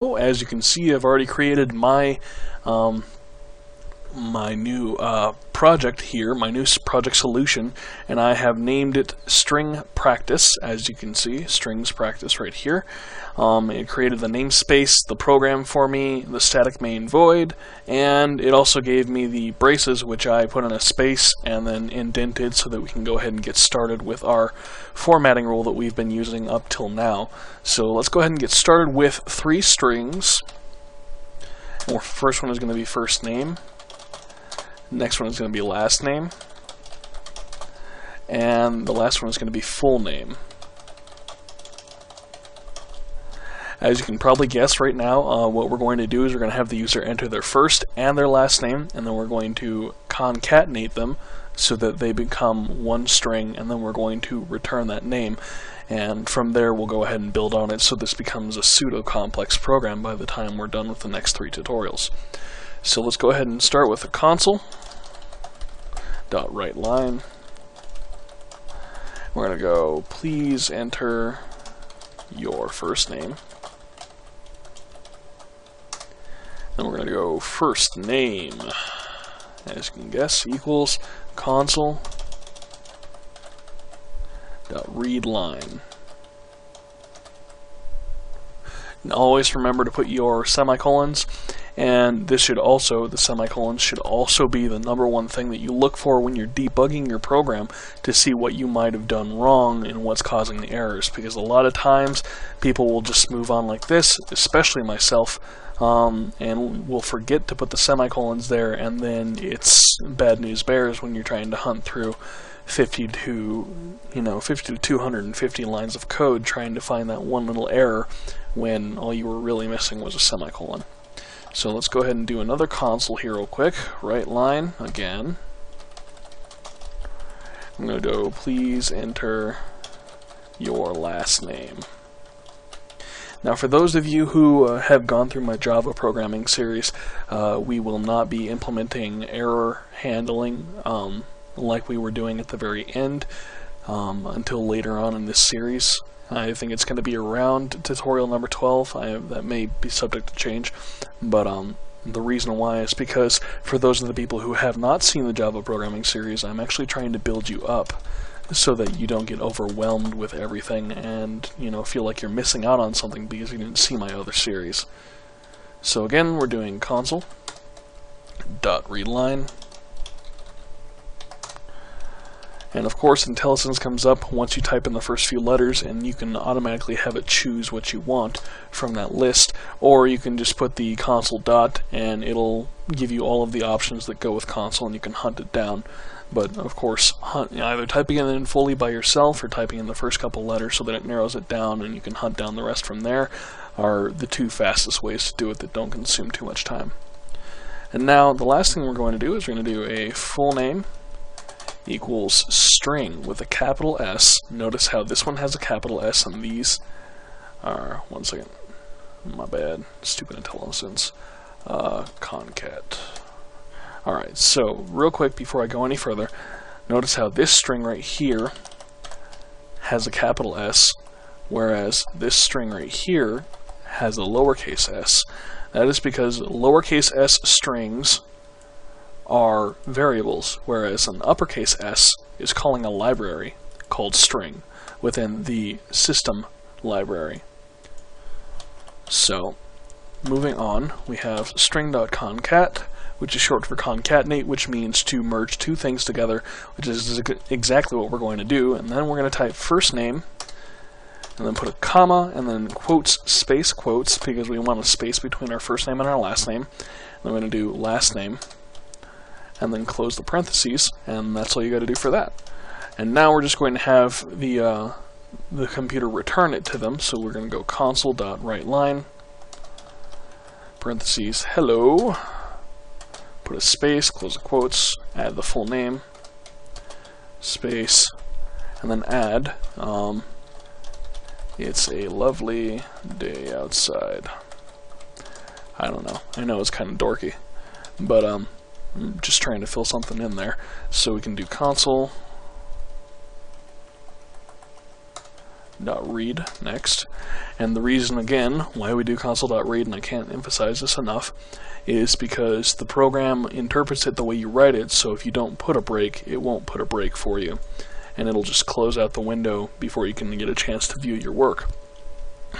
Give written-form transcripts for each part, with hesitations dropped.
As you can see, I've already created my my new project here, my new project solution, and I have named it String Practice. As you can see, Strings Practice right here. It created the namespace, the program for me, the static main void, and it also gave me the braces, which I put in a space and then indented so that we can go ahead and get started with our formatting rule that we've been using up till now. So let's go ahead and get started with 3 strings. Our first one is going to be first name. Next one is going to be last name. And the last one is going to be full name. As you can probably guess right now, what we're going to do is we're going to have the user enter their first and their last name, and then we're going to concatenate them so that they become one string, and then we're going to return that name. And from there we'll go ahead and build on it so this becomes a pseudo-complex program by the time we're done with the next 3 tutorials. So let's go ahead and start with the console.writeLine. We're going to go, please enter your first name. Then we're going to go first name, as you can guess, equals console.readLine. And always remember to put your semicolons, and this should also, the semicolons should also be the #1 thing that you look for when you're debugging your program to see what you might have done wrong and what's causing the errors, because a lot of times people will just move on like this, especially myself, and will forget to put the semicolons there, and then it's bad news bears when you're trying to hunt through 50 to 250 lines of code trying to find that one little error when all you were really missing was a semicolon. So let's go ahead and do another console here real quick. WriteLine again. I'm going to go, please enter your last name. Now, for those of you who have gone through my Java programming series, we will not be implementing error handling like we were doing at the very end until later on in this series. I think it's going to be around tutorial number 12. That may be subject to change, but the reason why is because for those of the people who have not seen the Java programming series, I'm actually trying to build you up so that you don't get overwhelmed with everything and feel like you're missing out on something because you didn't see my other series. So again, we're doing console.readLine. And of course, IntelliSense comes up once you type in the first few letters, and you can automatically have it choose what you want from that list, or you can just put the console dot and it'll give you all of the options that go with console and you can hunt it down. But of course, either typing it in fully by yourself or typing in the first couple letters so that it narrows it down and you can hunt down the rest from there are the 2 fastest ways to do it that don't consume too much time. And now the last thing we're going to do is we're going to do a full name equals string with a capital S. Notice how this one has a capital S and these are, one second, my bad, stupid IntelliSense, concat. Alright, so real quick before I go any further, notice how this string right here has a capital S, whereas this string right here has a lowercase s. That is because lowercase s strings are variables, whereas an uppercase S is calling a library called string within the system library. So, moving on, we have string.concat, which is short for concatenate, which means to merge 2 things together, which is exactly what we're going to do. And then we're going to type first name, and then put a comma, and then quotes, space quotes, because we want a space between our first name and our last name. And then we're going to do last name, and then close the parentheses, and that's all you got to do for that. And now we're just going to have the computer return it to them, so we're going to go console.writeLine, parentheses, hello, put a space, close the quotes, add the full name, space, and then add, it's a lovely day outside. I don't know, I know it's kind of dorky, but I'm just trying to fill something in there. So we can do console console.read next. And the reason, again, why we do console.read, and I can't emphasize this enough, is because the program interprets it the way you write it, so if you don't put a break, it won't put a break for you. And it'll just close out the window before you can get a chance to view your work.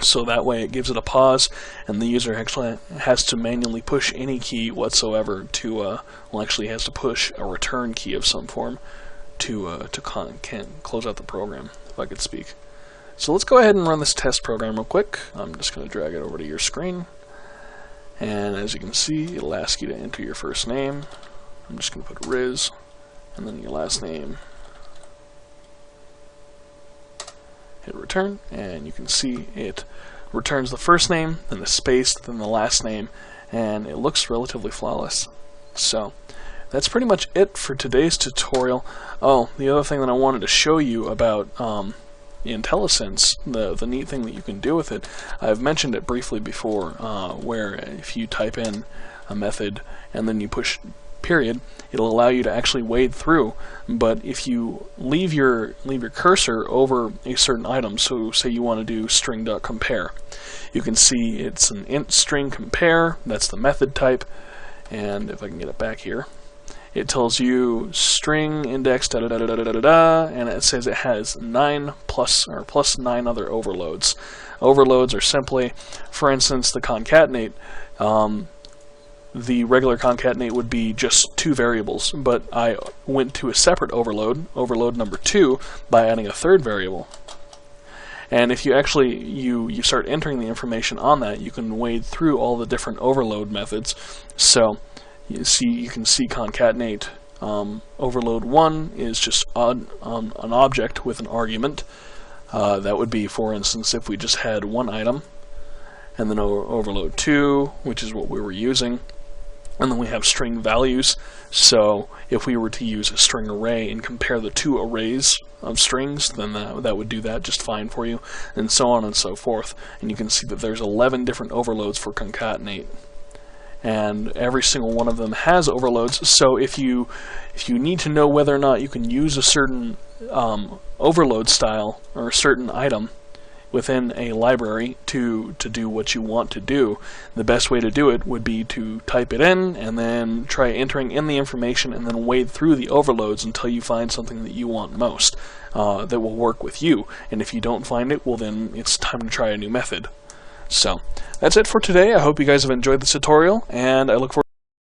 So that way it gives it a pause, and the user actually has to manually push any key whatsoever to, well, actually has to push a return key of some form to close out the program, if I could speak. So let's go ahead and run this test program real quick. I'm just going to drag it over to your screen. And as you can see, it'll ask you to enter your first name. I'm just going to put Riz, and then your last name. Hit return, and you can see it returns the first name, then the space, then the last name, and it looks relatively flawless. So that's pretty much it for today's tutorial. Oh, the other thing that I wanted to show you about IntelliSense, the neat thing that you can do with it, I've mentioned it briefly before, where if you type in a method and then you push period, it'll allow you to actually wade through. But if you leave your cursor over a certain item, so say you want to do string.compare, you can see it's an int string compare, that's the method type, and if I can get it back here, it tells you string index da da da da da da da, and it says it has 9 plus 9 other overloads. Overloads are simply, for instance, the concatenate. The regular concatenate would be just 2 variables, but I went to a separate overload, overload number 2, by adding a third variable. And if you actually you start entering the information on that, you can wade through all the different overload methods. So you can see concatenate overload 1 is just an object with an argument. That would be, for instance, if we just had one item, and then overload 2, which is what we were using. And then we have string values, so if we were to use a string array and compare the 2 arrays of strings, then that would do that just fine for you, and so on and so forth. And you can see that there's 11 different overloads for concatenate. And every single one of them has overloads, so if you need to know whether or not you can use a certain overload style or a certain item within a library to do what you want to do, the best way to do it would be to type it in and then try entering in the information and then wade through the overloads until you find something that you want most that will work with you. And if you don't find it, well, then it's time to try a new method. So that's it for today. I hope you guys have enjoyed this tutorial, and I look forward